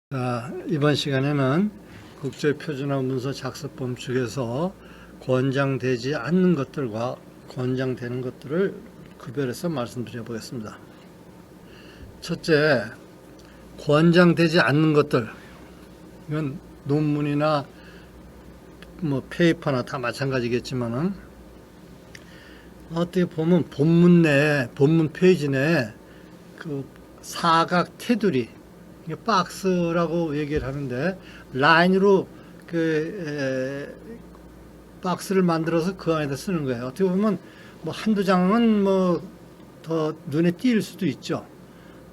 자, 이번 시간에는 국제표준화 문서 작성법 중에서 권장되지 않는 것들과 권장되는 것들을 구별해서 말씀드려 보겠습니다. 첫째, 권장되지 않는 것들. 이건 논문이나 페이퍼나 다 마찬가지겠지만은 어떻게 보면 본문 페이지 내에 그 사각 테두리, 박스라고 얘기를 하는데 라인으로 박스를 만들어서 그 안에다 쓰는 거예요. 어떻게 보면 한두 장은 더 눈에 띌 수도 있죠.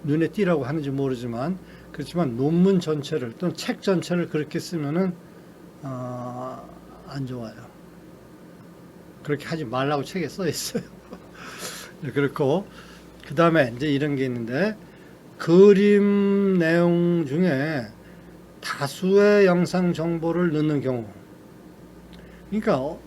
눈에 띄라고 하는지 모르지만 그렇지만 논문 전체를 또는 책 전체를 그렇게 쓰면은 안 좋아요. 그렇게 하지 말라고 책에 써 있어요. 그렇고 그 다음에 이제 이런 게 있는데 그림 내용 중에 다수의 영상 정보를 넣는 경우. 그러니까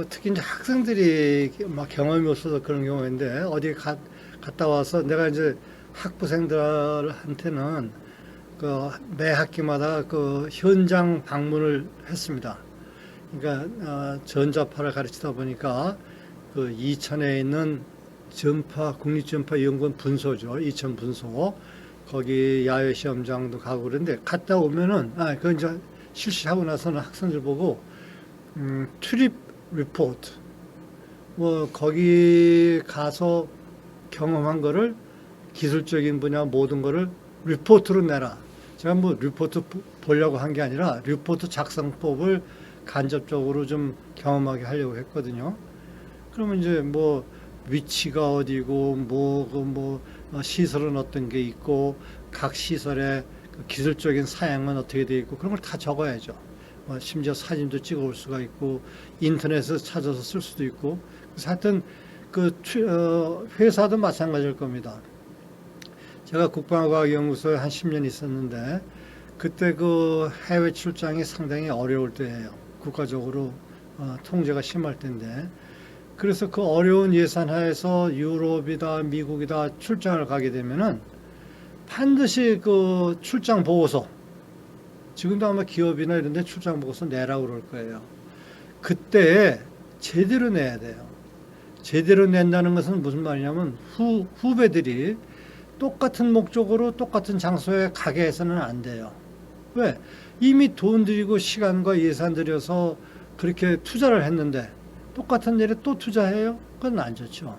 특히 이제 학생들이 막 경험이 없어서 그런 경우인데 어디 갔다 와서 내가 이제 학부생들한테는 매 학기마다 현장 방문을 했습니다. 그러니까 전자파를 가르치다 보니까 이천에 있는 국립전파연구원 분소죠. 이천 분소. 거기 야외 시험장도 가고 그런데 갔다 오면은 그 이제 실시하고 나서는 학생들 보고 트립 리포트 거기 가서 경험한 거를 기술적인 분야 모든 거를 리포트로 내라. 제가 리포트 보려고 한 게 아니라 리포트 작성법을 간접적으로 좀 경험하게 하려고 했거든요. 그러면 이제 위치가 어디고 시설은 어떤 게 있고 각 시설의 기술적인 사양은 어떻게 돼 있고 그런 걸 다 적어야죠. 심지어 사진도 찍어 올 수가 있고 인터넷에서 찾아서 쓸 수도 있고 그래서 하여튼 회사도 마찬가지일 겁니다. 제가 국방과학연구소에 한 10년 있었는데 그때 해외 출장이 상당히 어려울 때예요. 국가적으로 통제가 심할 때인데 그래서 그 어려운 예산하에서 유럽이다 미국이다 출장을 가게 되면은 반드시 출장 보고서, 지금도 아마 기업이나 이런 데 출장 보고서 내라고 그럴 거예요. 그때 제대로 내야 돼요. 제대로 낸다는 것은 무슨 말이냐면 후배들이 똑같은 목적으로 똑같은 장소에 가게 해서는 안 돼요. 왜? 이미 돈 들이고 시간과 예산 들여서 그렇게 투자를 했는데 똑같은 일에 또 투자해요? 그건 안 좋죠.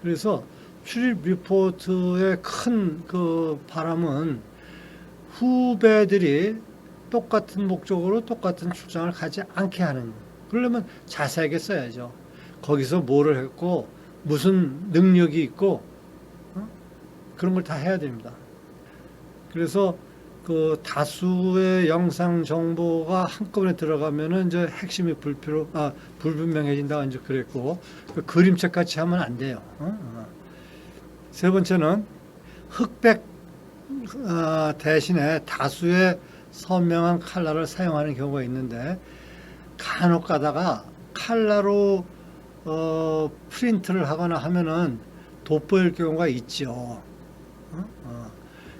그래서 출입 리포트의 큰 바람은 후배들이 똑같은 목적으로 똑같은 출장을 가지 않게 하는 거. 그러려면 자세하게 써야죠. 거기서 뭐를 했고 무슨 능력이 있고 그런 걸 다 해야 됩니다. 그래서 다수의 영상 정보가 한꺼번에 들어가면은 이제 핵심이 불분명해진다 이제 그랬고 그림책 같이 하면 안 돼요. 세 번째는 흑백 대신에 다수의 선명한 컬러를 사용하는 경우가 있는데 간혹 가다가 컬러로 프린트를 하거나 하면은 돋보일 경우가 있죠.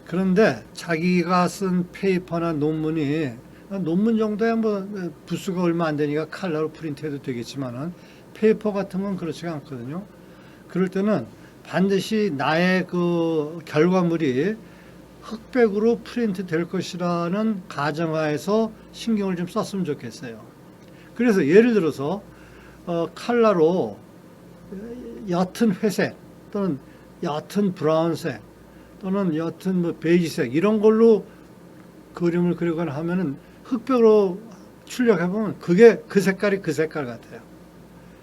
그런데 자기가 쓴 페이퍼나 논문 정도야 부수가 얼마 안 되니까 컬러로 프린트해도 되겠지만은 페이퍼 같은 건 그렇지가 않거든요. 그럴 때는 반드시 나의 결과물이 흑백으로 프린트 될 것이라는 가정하에서 신경을 좀 썼으면 좋겠어요. 그래서 예를 들어서 컬러로 옅은 회색 또는 옅은 브라운색 또는 옅은 베이지색 이런 걸로 그림을 그리거나 하면은 흑백으로 출력해보면 그게 그 색깔이 그 색깔 같아요.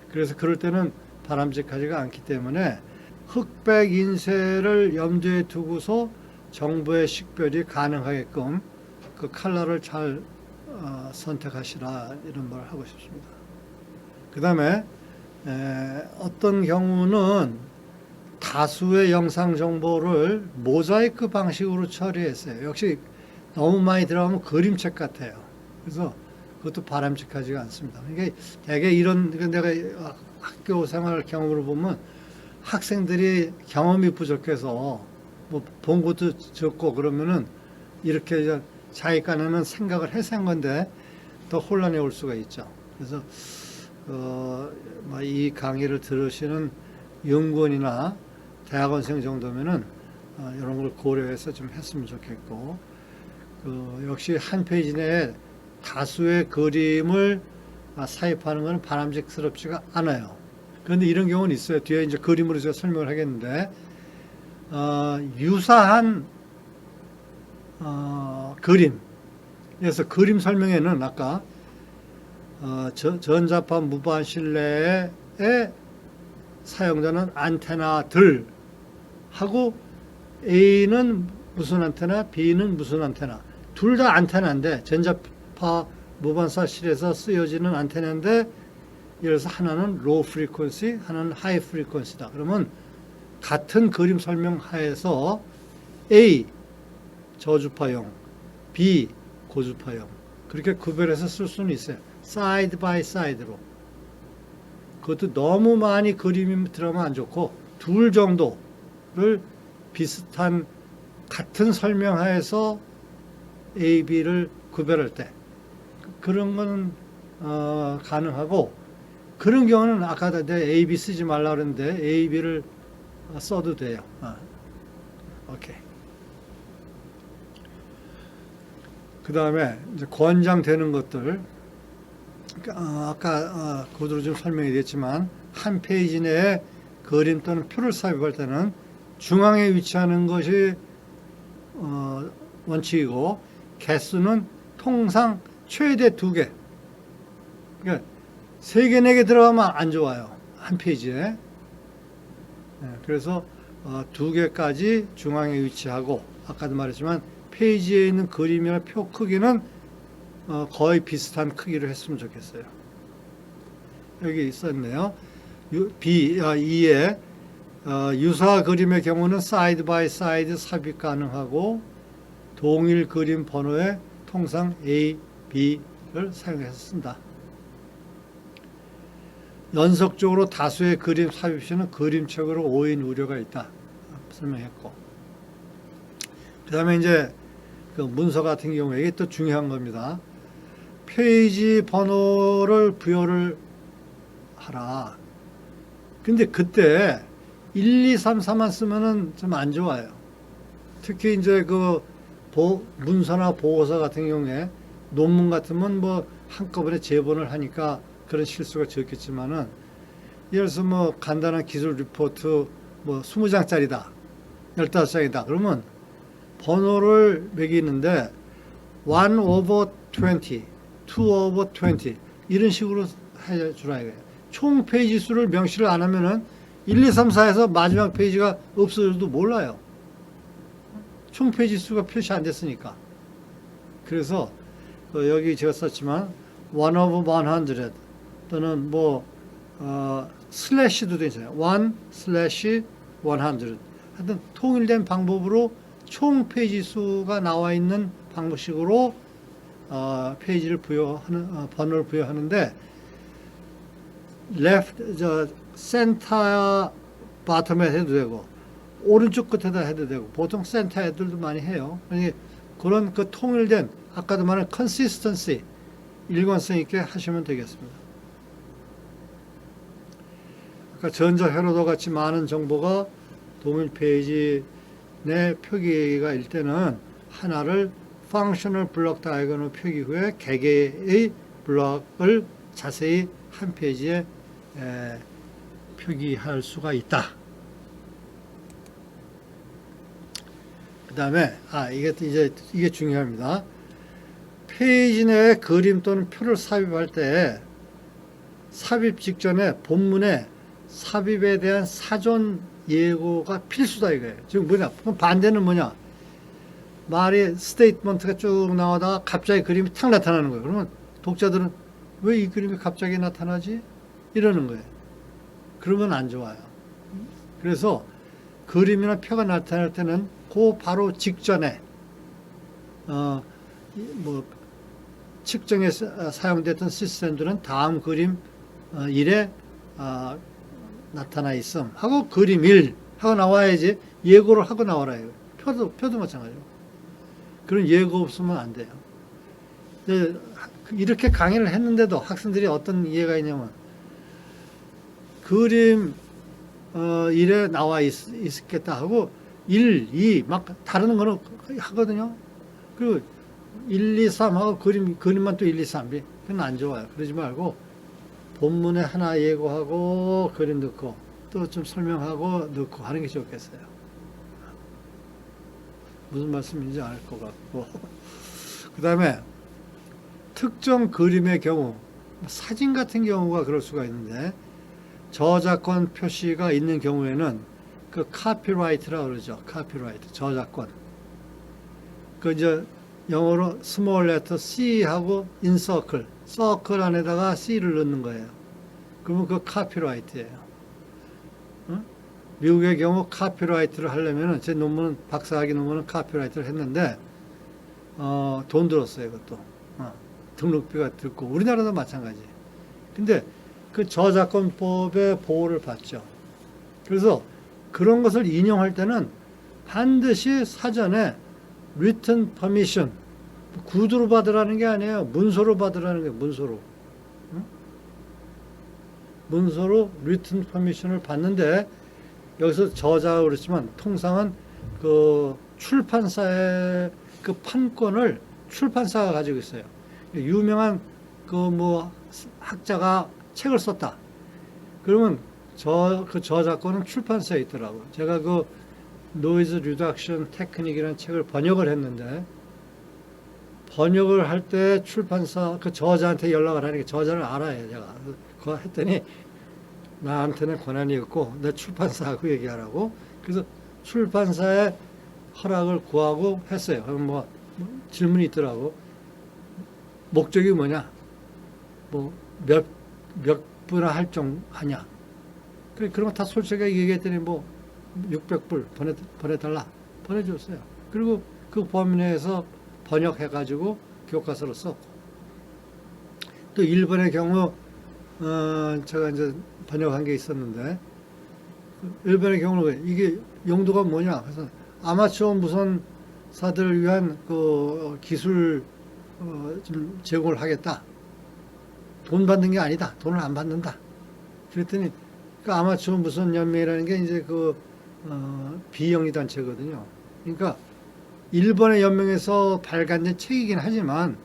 그래서 그럴 때는 바람직하지가 않기 때문에 흑백 인쇄를 염두에 두고서 정보의 식별이 가능하게끔 그 컬러를 잘 선택하시라 이런 말 하고 싶습니다. 그 다음에 어떤 경우는 다수의 영상 정보를 모자이크 방식으로 처리했어요. 역시 너무 많이 들어가면 그림책 같아요. 그래서 그것도 바람직하지가 않습니다. 그러니까 대개 내가 학교 생활 경험으로 보면 학생들이 경험이 부족해서 본 것도 적고 그러면은 이렇게 자기간에는 생각을 해서 한 건데 더 혼란이 올 수가 있죠. 그래서 이 강의를 들으시는 연구원이나 대학원생 정도면은 이런 걸 고려해서 좀 했으면 좋겠고, 역시 한 페이지 내에 다수의 그림을 삽입하는 것은 바람직스럽지가 않아요. 그런데 이런 경우는 있어요. 뒤에 이제 그림으로 제가 설명을 하겠는데, 유사한 그림. 그래서 그림 설명에는 아까 전자파 무반 실내에 사용되는 안테나들 하고 A는 무슨 안테나, B는 무슨 안테나. 둘 다 안테나인데 전자파 무반사실에서 쓰여지는 안테나인데, 예를 들어서 하나는 로우 프리퀀시, 하나는 하이 프리퀀시다. 그러면 같은 그림 설명 하에서 A 저주파용, B 고주파용, 그렇게 구별해서 쓸 수는 있어요. 사이드 바이 사이드로. 그것도 너무 많이 그림이 들어가면 안 좋고, 둘 정도를 비슷한 같은 설명하에서 A, B를 구별할 때 그런 건 가능하고, 그런 경우는 아까 내가 A, B 쓰지 말라 그랬는데 A, B를 써도 돼요. 오케이. 그 다음에 이제 권장되는 것들, 아까 그대로 좀 설명이 됐지만, 한 페이지 내에 그림 또는 표를 삽입할 때는 중앙에 위치하는 것이 원칙이고, 개수는 통상 최대 2개. 그러니까 3개, 4개 들어가면 안 좋아요. 한 페이지에. 그래서 2개까지 중앙에 위치하고, 아까도 말했지만 페이지에 있는 그림이나 표 크기는 거의 비슷한 크기로 했으면 좋겠어요. 여기 있었네요. B에 유사 그림의 경우는 사이드 바이 사이드 삽입 가능하고, 동일 그림 번호에 통상 A, B를 사용해서 쓴다. 연속적으로 다수의 그림 삽입 시는 그림책으로 오인 우려가 있다. 설명했고. 그 다음에 이제 그 문서 같은 경우에 이게 또 중요한 겁니다. 페이지 번호를 부여를 하라. 근데 그때 1, 2, 3, 4만 쓰면은 좀 안 좋아요. 특히 이제 그 문서나 보고서 같은 경우에 논문 같으면 뭐 한꺼번에 제본을 하니까 그런 실수가 적겠지만은, 예를 들어서 뭐 간단한 기술 리포트 뭐 20장짜리다, 15장이다. 그러면 번호를 매기는데 1 over 20, 2 over 20 이런 식으로 해주라 이거예요. 총 페이지 수를 명시를 안 하면은 1, 2, 3, 4에서 마지막 페이지가 없어져도 몰라요. 총 페이지 수가 표시 안 됐으니까. 그래서 여기 제가 썼지만 1 over 100 또는 뭐 슬래시도 되잖아요. 1 슬래시 100. 하여튼 통일된 방법으로 총 페이지 수가 나와 있는 방식으로 페이지를 부여하는 번호를 부여하는데, 센터 바텀에 해도 되고 오른쪽 끝에다 해도 되고, 보통 센터 애들도 많이 해요. 그런 그 통일된, 아까도 말한 컨시스턴시, 일관성 있게 하시면 되겠습니다. 그러니까 전자회로도 같이 많은 정보가 동일 페이지 내 표기가 일 때는 하나를 functional block diagram으로 표기 후에 개개의 블록을 자세히 한 페이지에 표기할 수가 있다. 그 다음에 이게 중요합니다. 페이지 내에 그림 또는 표를 삽입할 때 삽입 직전에 본문에 삽입에 대한 사전 예고가 필수다 이거예요. 지금 뭐냐? 반대는 뭐냐? 말이 스테이트먼트가 쭉 나오다가 갑자기 그림이 탁 나타나는 거예요. 그러면 독자들은 왜 이 그림이 갑자기 나타나지? 이러는 거예요. 그러면 안 좋아요. 그래서 그림이나 표가 나타날 때는 그 바로 직전에 측정에 사용됐던 시스템들은 다음 그림 1에 나타나 있음 하고 그림 1 하고 나와야지, 예고를 하고 나오라 해요. 표도 마찬가지고. 그런 예가 없으면 안 돼요. 이렇게 강의를 했는데도 학생들이 어떤 이해가 있냐면 그림 1에 나와 있겠다 하고 1, 2 막 다른 거는 하거든요. 그리고 1, 2, 3 하고 그림만 또 1, 2, 3. 그건 안 좋아요. 그러지 말고 본문에 하나 예고하고 그림 넣고 또 좀 설명하고 넣고 하는 게 좋겠어요. 무슨 말씀인지 알 것 같고. 그 다음에 특정 그림의 경우, 사진 같은 경우가 그럴 수가 있는데 저작권 표시가 있는 경우에는 그 카피라이트라 그러죠. 카피라이트, 저작권. 그 이제 영어로 스몰 레터 C 하고 인서클, 서클 안에다가 C를 넣는 거예요. 그러면 그 카피라이트예요. 어? 미국의 경우 카피라이트를 하려면은 제 논문은 박사학위 논문은 카피라이트를 했는데 돈 들었어요. 그것도 등록비가 들고 우리나라도 마찬가지. 근데 그 저작권법의 보호를 받죠. 그래서 그런 것을 인용할 때는 반드시 사전에 written permission, 구두로 받으라는 게 아니에요. 문서로 받으라는 게 문서로. 응? 문서로 written permission을 받는데 여기서 저자가 그렇지만 통상은 그 출판사의 그 판권을 출판사가 가지고 있어요. 유명한 그 뭐 학자가 책을 썼다. 그러면 그 저작권은 출판사에 있더라고요. 제가 그 노이즈 리덕션 테크닉이라는 책을 번역을 했는데 번역을 할 때 출판사 그 저자한테 연락을 하니까 저자를 알아요. 제가 그거 했더니 나한테는 권한이 없고 내 출판사하고 얘기하라고. 그래서 출판사의 허락을 구하고 했어요. 그럼 뭐 질문이 있더라고. 목적이 뭐냐? 뭐 몇 분을 하냐? 그래, 그런 거 다 솔직하게 얘기했더니 뭐 600불 보내달라. 보내줬어요. 그리고 그 범위 내에서 번역해가지고 교과서로 썼고. 또 일본의 경우, 제가 이제 번역한 게 있었는데, 일본의 경우는 이게 용도가 뭐냐? 그래서 아마추어 무선사들을 위한 그 기술 좀 제공을 하겠다. 돈 받는 게 아니다. 돈을 안 받는다. 그랬더니 그 아마추어 무선 연맹이라는 게 이제 그 비영리 단체거든요. 그러니까 일본의 연맹에서 발간된 책이긴 하지만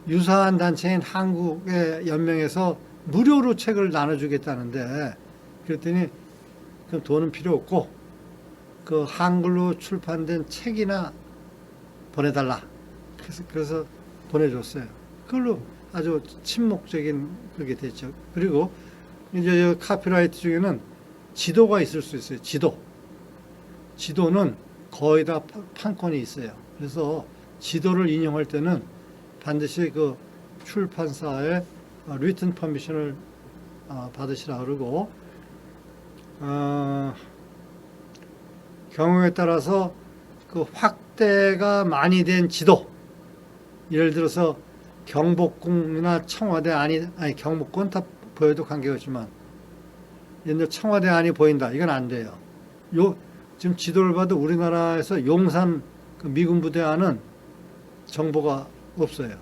유사한 단체인 한국의 연맹에서 무료로 책을 나눠주겠다는데 그랬더니 그럼 돈은 필요 없고 그 한글로 출판된 책이나 보내달라. 그래서 보내줬어요. 그걸로 아주 친목적인 그게 됐죠. 그리고 이제 카피라이트 중에는 지도가 있을 수 있어요. 지도는 거의 다 판권이 있어요. 그래서 지도를 인용할 때는 반드시 그 출판사의 written permission을 받으시라 그러고 경우에 따라서 그 확대가 많이 된 지도, 예를 들어서 경복궁이나 청와대 아니 경복궁 다 보여도 관계가 없지만 옛날 청와대 안이 보인다. 이건 안 돼요. 지금 지도를 봐도 우리나라에서 용산 그 미군 부대 안은 정보가 없어요.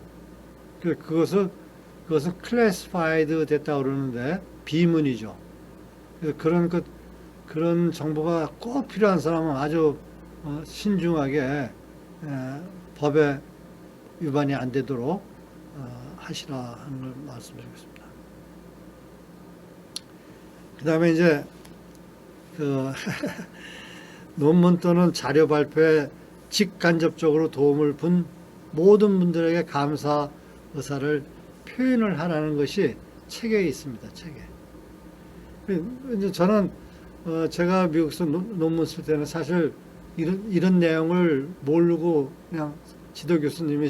그것은 클래시파이드 됐다고 그러는데 비문이죠. 그런 정보가 꼭 필요한 사람은 아주 신중하게 법에 위반이 안 되도록 하시라 하는 걸 말씀드리겠습니다. 그 다음에 이제 논문 또는 자료 발표에 직간접적으로 도움을 준 모든 분들에게 감사 의사를 표현을 하라는 것이 책에 있습니다. 책에. 이제 저는 제가 미국에서 논문 쓸 때는 사실 이런 내용을 모르고 그냥 지도 교수님이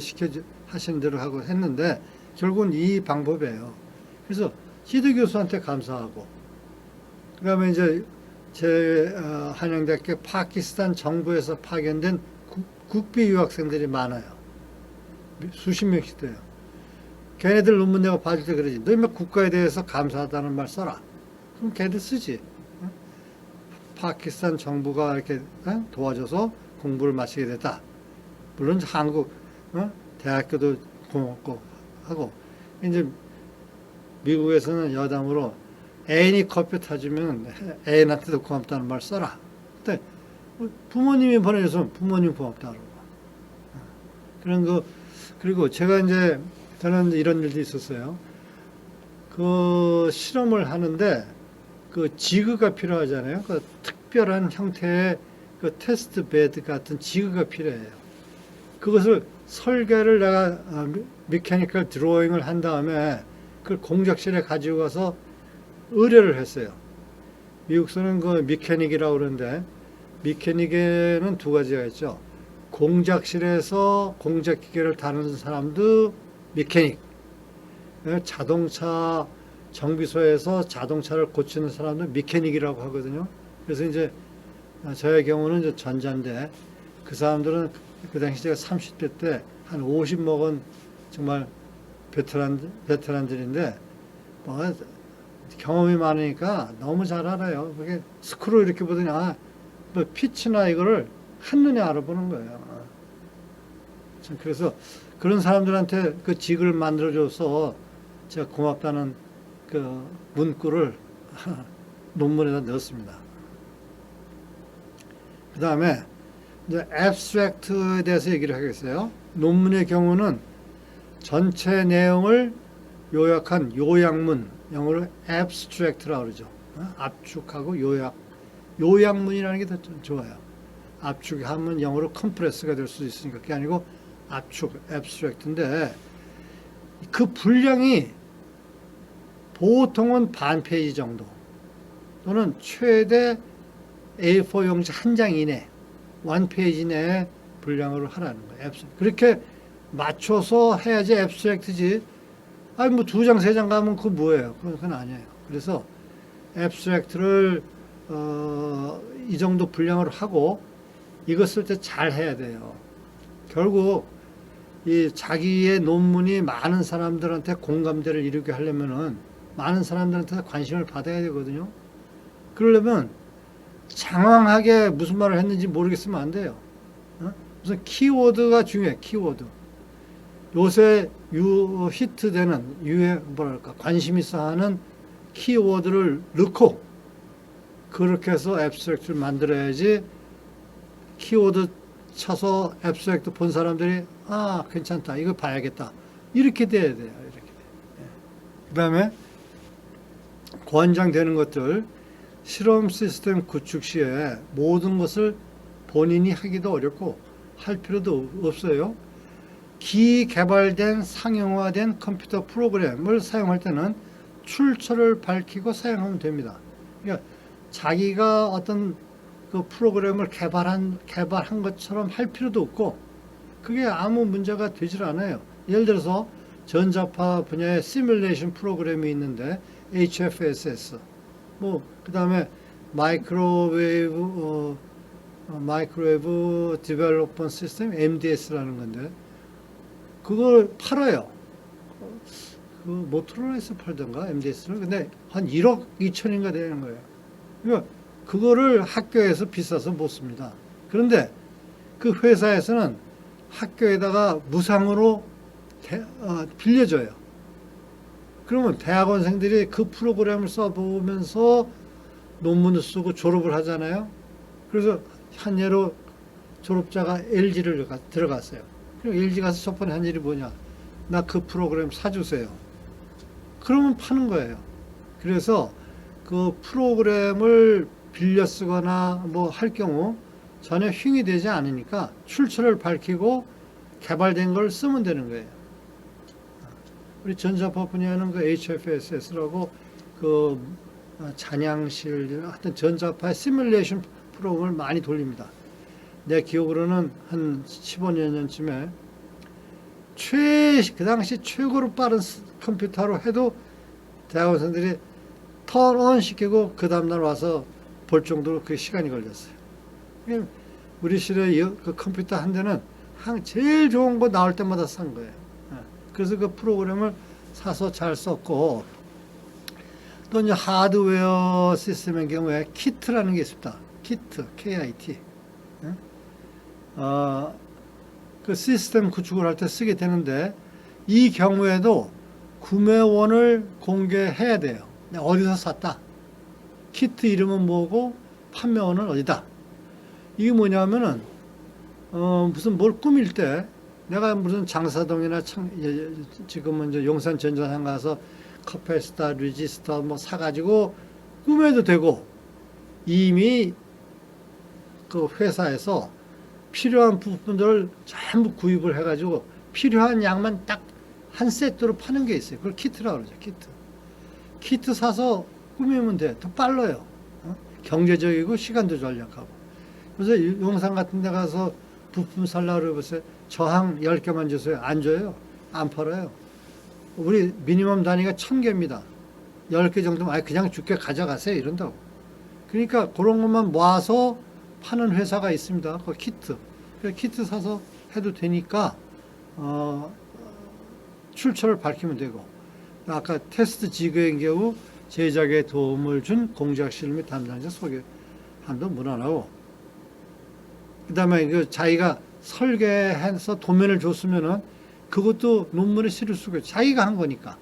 하시는 대로 하고 했는데 결국은 이 방법이에요. 그래서 지도 교수한테 감사하고 그 다음에 이제 제 한양대학교 파키스탄 정부에서 파견된 국비 유학생들이 많아요. 수십 명씩 돼요. 걔네들 논문 내가 봐줄 때 그러지. 너 몇 국가에 대해서 감사하다는 말 써라. 그럼 걔네들 쓰지. 파키스탄 정부가 이렇게 도와줘서 공부를 마치게 됐다. 물론 한국 대학교도 고맙고 하고 이제 미국에서는 여담으로 애인이 커피 타주면 애인한테도 고맙다는 말 써라. 근데 부모님이 보내줘서 부모님 고맙다 그러고 그런 거. 그리고 제가 이제 저는 이런 일도 있었어요. 그 실험을 하는데 그 지그가 필요하잖아요. 그 특별한 형태의 그 테스트 베드 같은 지그가 필요해요. 그것을 설계를 내가 미케니컬 드로잉을 한 다음에 그걸 공작실에 가지고 가서 의뢰를 했어요. 미국서는 그 미케닉이라고 그러는데 미케닉에는 두 가지가 있죠. 공작실에서 공작기계를 다루는 사람도 미케닉, 자동차 정비소에서 자동차를 고치는 사람도 미케닉이라고 하거든요. 그래서 이제 저의 경우는 이제 전자인데 그 사람들은 그 당시 제가 30대 때 한 50 먹은 정말 베테랑들인데 뭐 경험이 많으니까 너무 잘 알아요. 그게 스크루 이렇게 보더니 뭐 피치나 이거를 한눈에 알아보는 거예요. 그래서 그런 사람들한테 그 직을 만들어줘서 제가 고맙다는 그 문구를 논문에다 넣었습니다. 그 다음에 이제 abstract에 대해서 얘기를 하겠어요. 논문의 경우는 전체 내용을 요약한 요약문, 영어로 abstract라고 그러죠. 압축하고 요약문이라는 게 더 좋아요. 압축하면 영어로 컴프레스가 될 수도 있으니까 그게 아니고 압축, abstract인데 그 분량이 보통은 반 페이지 정도 또는 최대 A4 용지 한 장 이내, 1페이지 내에 분량으로 하라는 거예요. 그렇게 맞춰서 해야지 abstract지. 아니 뭐 2장, 3장 가면 그거 뭐예요? 그건 아니에요. 그래서 abstract를 이 정도 분량으로 하고 이거 쓸 때 잘 해야 돼요. 결국 이 자기의 논문이 많은 사람들한테 공감대를 이루게 하려면은 많은 사람들한테 관심을 받아야 되거든요. 그러려면 장황하게 무슨 말을 했는지 모르겠으면 안 돼요. 무슨 키워드가 중요해. 키워드. 요새 히트되는 뭐랄까 관심 있어 하는 키워드를 넣고 그렇게 해서 앱스트랙트를 만들어야지. 키워드 쳐서 앱스트랙트 본 사람들이 괜찮다, 이거 봐야겠다, 이렇게 돼야 돼요. 이렇게. 그 다음에 권장되는 것들, 실험 시스템 구축 시에 모든 것을 본인이 하기도 어렵고 할 필요도 없어요. 기개발된 상용화된 컴퓨터 프로그램을 사용할 때는 출처를 밝히고 사용하면 됩니다. 그러니까 자기가 어떤 그 프로그램을 개발한 것처럼 할 필요도 없고 그게 아무 문제가 되질 않아요. 예를 들어서 전자파 분야의 시뮬레이션 프로그램이 있는데 HFSS, 그 다음에 마이크로웨이브 디벨롭먼트 시스템 MDS라는 건데 그걸 팔아요. 그 모토로라에서 팔던가 MDS를. 근데 한 1억 2천인가 되는 거예요. 그러니까 그거를 학교에서 비싸서 못 씁니다. 그런데 그 회사에서는 학교에다가 무상으로 빌려줘요. 그러면 대학원생들이 그 프로그램을 써보면서 논문을 쓰고 졸업을 하잖아요. 그래서 한 예로 졸업자가 LG를 들어갔어요. 그리고 LG 가서 첫 번째 한 일이 뭐냐, 나 그 프로그램 사주세요. 그러면 파는 거예요. 그래서 그 프로그램을 빌려 쓰거나 뭐 할 경우 전혀 흉이 되지 않으니까 출처를 밝히고 개발된 걸 쓰면 되는 거예요. 우리 전자파 분야는 그 HFSS라고 그 잔양실, 하여튼 전자파 시뮬레이션 프로그램을 많이 돌립니다. 내 기억으로는 한 15년 전쯤에 그 당시 최고로 빠른 컴퓨터로 해도 대학원생들이 턴온 시키고 그 다음날 와서 볼 정도로 그 시간이 걸렸어요. 우리 실에 그 컴퓨터 한 대는 제일 좋은 거 나올 때마다 산 거예요. 그래서 그 프로그램을 사서 잘 썼고, 또 이제 하드웨어 시스템의 경우에 키트라는 게 있습니다. 키트, KIT. 그 시스템 구축을 할 때 쓰게 되는데 이 경우에도 구매원을 공개해야 돼요. 내가 어디서 샀다. 키트 이름은 뭐고 판매원은 어디다. 이게 뭐냐면은 무슨 뭘 꾸밀 때 내가 무슨 장사동이나 지금은 이제 용산 전자상 가서 커피스타, 리지스터 뭐 사가지고 꾸며도 되고 이미 그 회사에서 필요한 부품들을 전부 구입을 해가지고 필요한 양만 딱 한 세트로 파는 게 있어요. 그걸 키트라고 그러죠. 키트. 키트 사서 꾸미면 돼. 더 빨라요. 경제적이고 시간도 절약하고. 그래서 용산 같은 데 가서 부품 살라고 그러보세요. 저항 10개만 주세요. 안 줘요. 안 팔아요. 우리 미니멈 단위가 1000개입니다. 10개 정도면 그냥 줄게 가져가세요. 이런다고. 그러니까 그런 것만 모아서 파는 회사가 있습니다. 그 키트. 키트 사서 해도 되니까 출처를 밝히면 되고, 아까 테스트 지그의 경우 제작에 도움을 준 공작 실무 및 담당자 소개함도 무난하고, 그 다음에 그 자기가 설계해서 도면을 줬으면은 그것도 논문에 실을 수가 있죠. 자기가 한 거니까.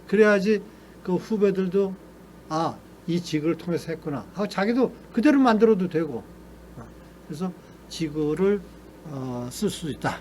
그래야지 그 후배들도 이 지그를 통해서 했구나 하고 자기도 그대로 만들어도 되고, 그래서 지그를 쓸 수 있다.